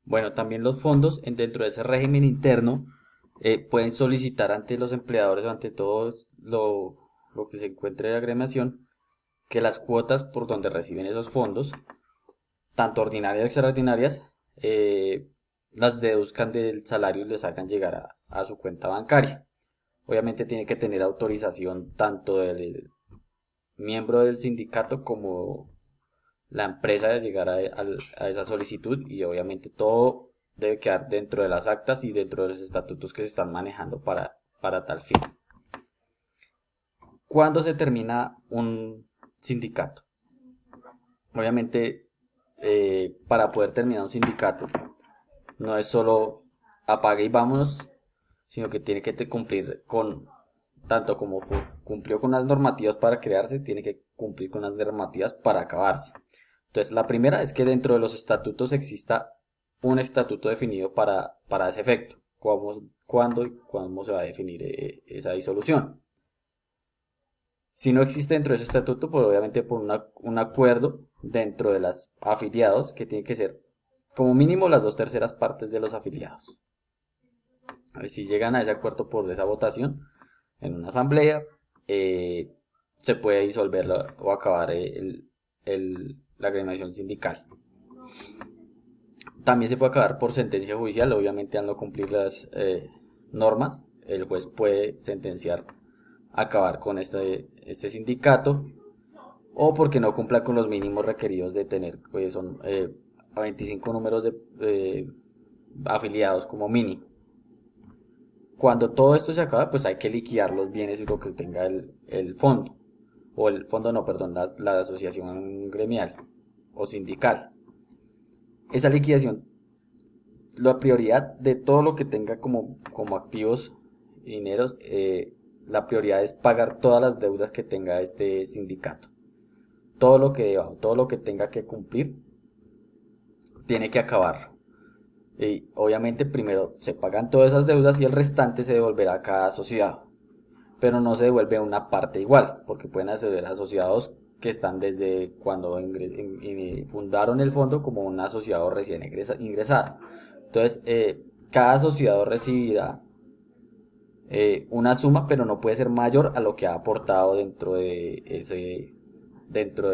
Bueno, también los fondos dentro de ese régimen interno pueden solicitar ante los empleadores o ante todos lo que se encuentre de agremiación que las cuotas por donde reciben esos fondos, tanto ordinarias y extraordinarias, las deduzcan del salario y les hagan llegar a su cuenta bancaria. Obviamente tiene que tener autorización tanto del miembro del sindicato como la empresa de llegar a esa solicitud, y obviamente todo debe quedar dentro de las actas y dentro de los estatutos que se están manejando para tal fin. ¿Cuándo se termina un sindicato? Obviamente, para poder terminar un sindicato no es solo apague y vámonos, sino que tiene que cumplir con, tanto como cumplió con las normativas para crearse, tiene que cumplir con las normativas para acabarse. Entonces, la primera es que dentro de los estatutos exista un estatuto definido para ese efecto. Cuándo y cómo se va a definir esa disolución. Si no existe dentro de ese estatuto, pues obviamente por un acuerdo dentro de los afiliados, que tiene que ser como mínimo las dos terceras partes de los afiliados. Si llegan a ese acuerdo por esa votación en una asamblea, se puede disolver o acabar la agremiación sindical. También se puede acabar por sentencia judicial, obviamente al no cumplir las normas, el juez puede sentenciar acabar con este sindicato, o porque no cumpla con los mínimos requeridos de tener, pues son 25 números de afiliados como mínimo. Cuando todo esto se acaba, pues hay que liquidar los bienes y lo que tenga el fondo, o el fondo no, perdón, la asociación gremial o sindical. Esa liquidación, la prioridad de todo lo que tenga como activos y dineros, la prioridad es pagar todas las deudas que tenga este sindicato. Todo lo que deba, todo lo que tenga que cumplir, tiene que acabarlo. Y obviamente primero se pagan todas esas deudas y el restante se devolverá a cada asociado. Pero no se devuelve una parte igual, porque pueden acceder asociados que están desde cuando fundaron el fondo como un asociado recién ingresado. Entonces, cada asociado recibirá una suma, pero no puede ser mayor a lo que ha aportado dentro de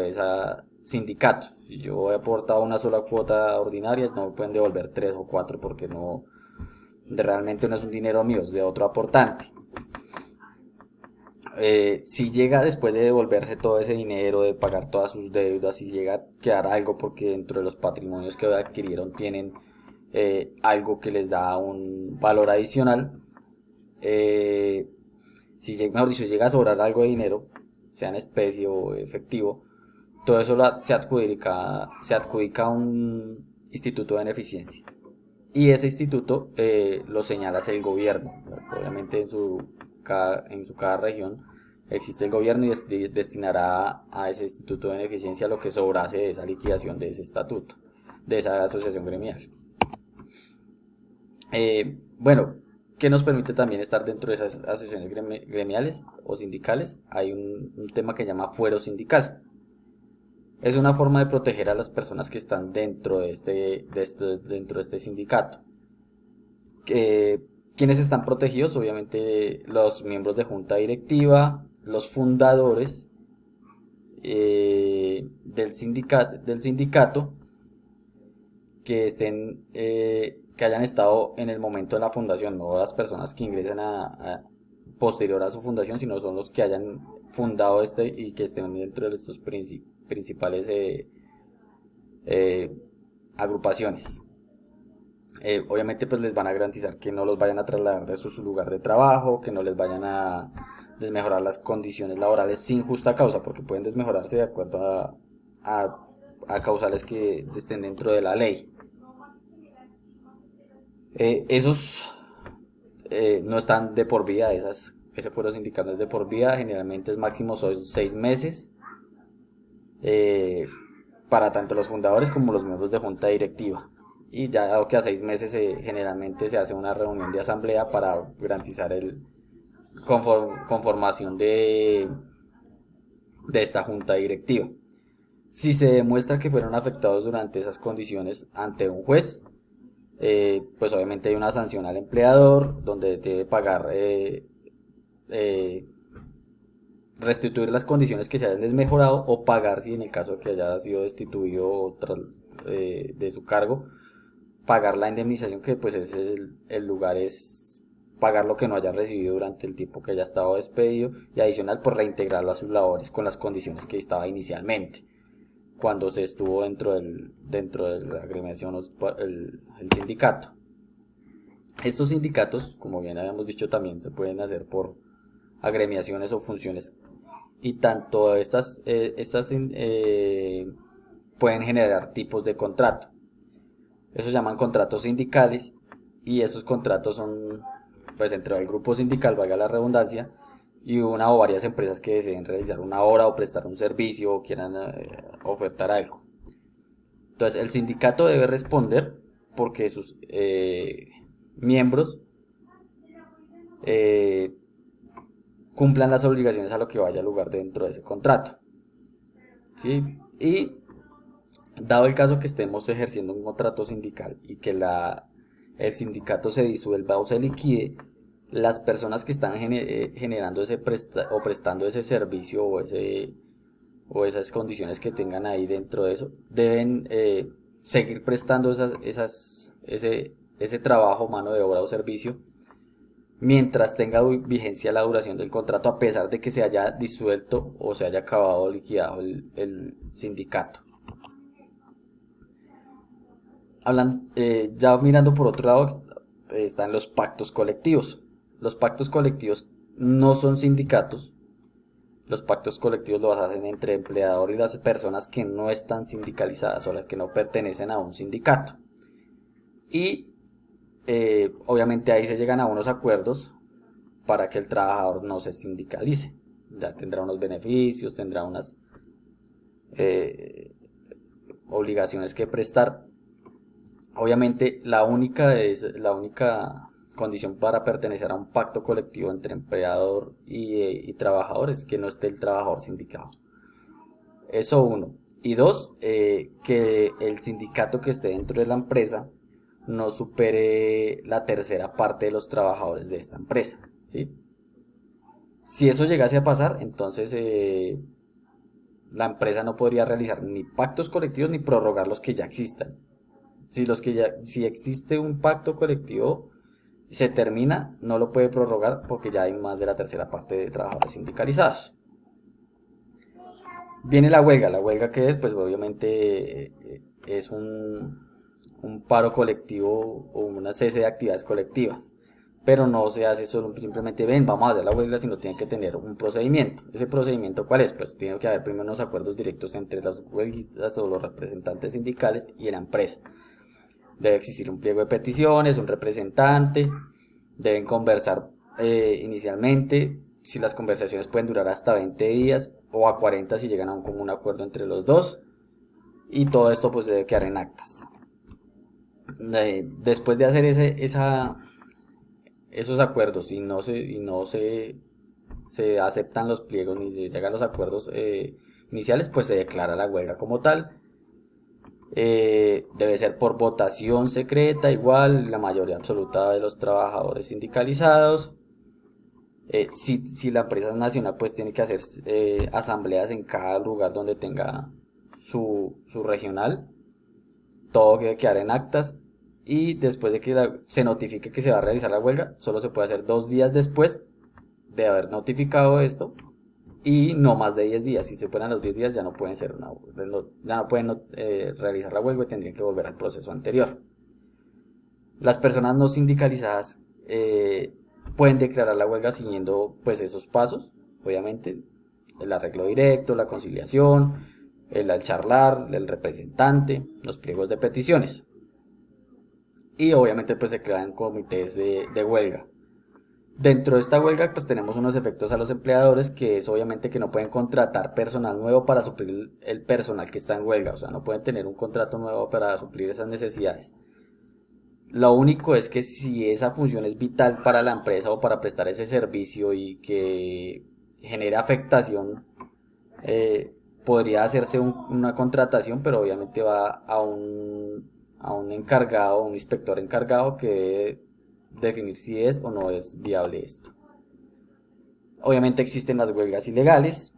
esa sindicato. Si yo he aportado una sola cuota ordinaria, no me pueden devolver tres o cuatro porque no, realmente no es un dinero mío, es de otro aportante. Si llega después de devolverse todo ese dinero, de pagar todas sus deudas, si llega a quedar algo porque dentro de los patrimonios que adquirieron tienen algo que les da un valor adicional, eh, si mejor dicho, llega a sobrar algo de dinero, sea en especie o efectivo, todo eso se adjudica a un instituto de beneficencia. Y ese instituto lo señala el gobierno. Obviamente en su cada región existe el gobierno y destinará a ese instituto de beneficencia lo que sobrase de esa liquidación de ese estatuto, de esa asociación gremial. Bueno, ¿qué nos permite también estar dentro de esas asociaciones gremiales o sindicales? Hay un tema que se llama fuero sindical. Es una forma de proteger a las personas que están dentro de este sindicato. ¿Quiénes están protegidos? Obviamente los miembros de junta directiva, los fundadores del sindicato que que hayan estado en el momento de la fundación, no las personas que ingresen posterior a su fundación, sino son los que hayan fundado y que estén dentro de estos principales eh, agrupaciones. Obviamente pues les van a garantizar que no los vayan a trasladar de su lugar de trabajo, que no les vayan a desmejorar las condiciones laborales sin justa causa, porque pueden desmejorarse de acuerdo a causales que estén dentro de la ley. Esos no están de por vida, ese fuero sindical no es de por vida, generalmente es máximo son 6 meses, eh, para tanto los fundadores como los miembros de junta directiva. Y ya dado que a 6 meses generalmente se hace una reunión de asamblea para garantizar el conformación de esta junta directiva. Si se demuestra que fueron afectados durante esas condiciones ante un juez, pues obviamente hay una sanción al empleador donde debe pagar, eh, restituir las condiciones que se hayan desmejorado o pagar si en el caso de que haya sido destituido de su cargo, pagar la indemnización, que pues ese es el lugar es pagar lo que no haya recibido durante el tiempo que haya estado despedido, y adicional por reintegrarlo a sus labores con las condiciones que estaba inicialmente cuando se estuvo dentro de la agremiación o el sindicato. Estos sindicatos, como bien habíamos dicho, también se pueden hacer por agremiaciones o funciones, y tanto pueden generar tipos de contrato. Eso se llaman contratos sindicales, y esos contratos son pues entre el grupo sindical, valga la redundancia, y una o varias empresas que deseen realizar una obra o prestar un servicio o quieran ofertar algo. Entonces el sindicato debe responder porque sus miembros eh, cumplan las obligaciones a lo que vaya a lugar dentro de ese contrato, ¿sí? Y dado el caso que estemos ejerciendo un contrato sindical y que el sindicato se disuelva o se liquide, las personas que están generando o prestando ese servicio o esas condiciones que tengan ahí dentro de eso deben seguir prestando ese trabajo, mano de obra o servicio mientras tenga vigencia la duración del contrato, a pesar de que se haya disuelto o se haya acabado o liquidado el sindicato. Ya mirando por otro lado, están los pactos colectivos. Los pactos colectivos no son sindicatos. Los pactos colectivos los hacen entre empleador y las personas que no están sindicalizadas o las que no pertenecen a un sindicato. Y obviamente ahí se llegan a unos acuerdos para que el trabajador no se sindicalice. Ya tendrá unos beneficios, tendrá unas eh, obligaciones que prestar. Obviamente la única condición para pertenecer a un pacto colectivo entre empleador y trabajador es que no esté el trabajador sindicado. Eso uno. Y dos, que el sindicato que esté dentro de la empresa no supere la tercera parte de los trabajadores de esta empresa, ¿sí? Si eso llegase a pasar, entonces la empresa no podría realizar ni pactos colectivos ni prorrogar los que ya existan. Si existe un pacto colectivo se termina, no lo puede prorrogar porque ya hay más de la tercera parte de trabajadores sindicalizados. Viene la huelga que es, pues obviamente es un paro colectivo o una cese de actividades colectivas, pero no se hace solo simplemente ven, vamos a hacer la huelga, sino tiene que tener un procedimiento. ¿Ese procedimiento cuál es? Pues tiene que haber primero unos acuerdos directos entre los huelguistas o los representantes sindicales y la empresa. Debe existir un pliego de peticiones, un representante, deben conversar inicialmente, si las conversaciones pueden durar hasta 20 días o a 40 si llegan a un común acuerdo entre los dos, y todo esto pues debe quedar en actas. Después de hacer esos acuerdos se aceptan los pliegos ni se llegan a los acuerdos iniciales, pues se declara la huelga como tal. Debe ser por votación secreta, igual la mayoría absoluta de los trabajadores sindicalizados. Si la empresa es nacional, pues tiene que hacer asambleas en cada lugar donde tenga su regional. Todo debe quedar en actas, y después de que se notifique que se va a realizar la huelga, solo se puede hacer 2 días después de haber notificado esto, y no más de 10 días. Si se ponen los 10 días ya no pueden ya no pueden realizar la huelga y tendrían que volver al proceso anterior. Las personas no sindicalizadas pueden declarar la huelga siguiendo pues esos pasos, obviamente el arreglo directo, la conciliación, al charlar, el representante, los pliegos de peticiones, y obviamente pues se crean comités de huelga. Dentro de esta huelga pues tenemos unos efectos a los empleadores, que es obviamente que no pueden contratar personal nuevo para suplir el personal que está en huelga, o sea, no pueden tener un contrato nuevo para suplir esas necesidades. Lo único es que si esa función es vital para la empresa o para prestar ese servicio y que genera afectación, podría hacerse una contratación, pero obviamente va a un encargado, un inspector encargado que debe definir si es o no es viable esto. Obviamente existen las huelgas ilegales,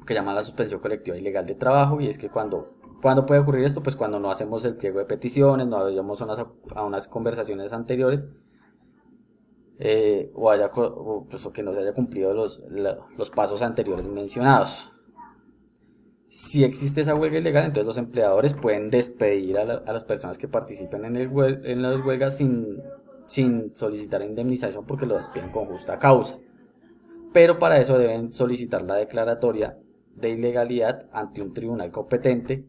que llaman la suspensión colectiva ilegal de trabajo, y es que cuando puede ocurrir esto, pues cuando no hacemos el pliego de peticiones, no vayamos a unas conversaciones anteriores, o que no se haya cumplido los pasos anteriores mencionados. Si existe esa huelga ilegal, entonces los empleadores pueden despedir a las personas que participen en las huelgas sin solicitar indemnización, porque lo despiden con justa causa. Pero para eso deben solicitar la declaratoria de ilegalidad ante un tribunal competente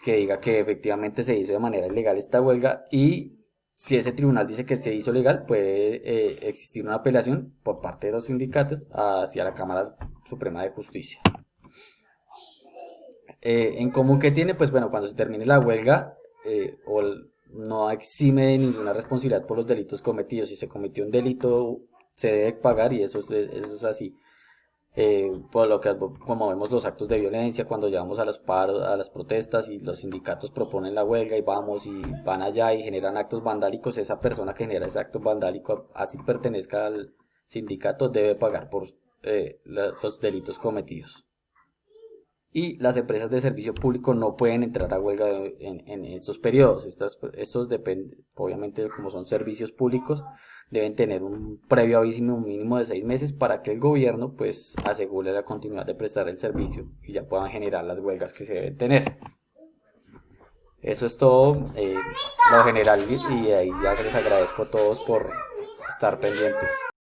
que diga que efectivamente se hizo de manera ilegal esta huelga, y si ese tribunal dice que se hizo legal, puede existir una apelación por parte de los sindicatos hacia la Cámara Suprema de Justicia. En común que tiene, pues bueno, cuando se termine la huelga, no exime de ninguna responsabilidad por los delitos cometidos. Si se cometió un delito, se debe pagar, y eso es así. Por lo que, como vemos los actos de violencia, cuando llevamos a los paros, a las protestas, y los sindicatos proponen la huelga y vamos y van allá y generan actos vandálicos, esa persona que genera ese acto vandálico, así pertenezca al sindicato, debe pagar por los delitos cometidos. Y las empresas de servicio público no pueden entrar a huelga en estos periodos. Estos dependen, obviamente, como son servicios públicos, deben tener un previo aviso, un mínimo de 6 meses, para que el gobierno pues asegure la continuidad de prestar el servicio y ya puedan generar las huelgas que se deben tener. Eso es todo, lo general, y ahí ya les agradezco a todos por estar pendientes.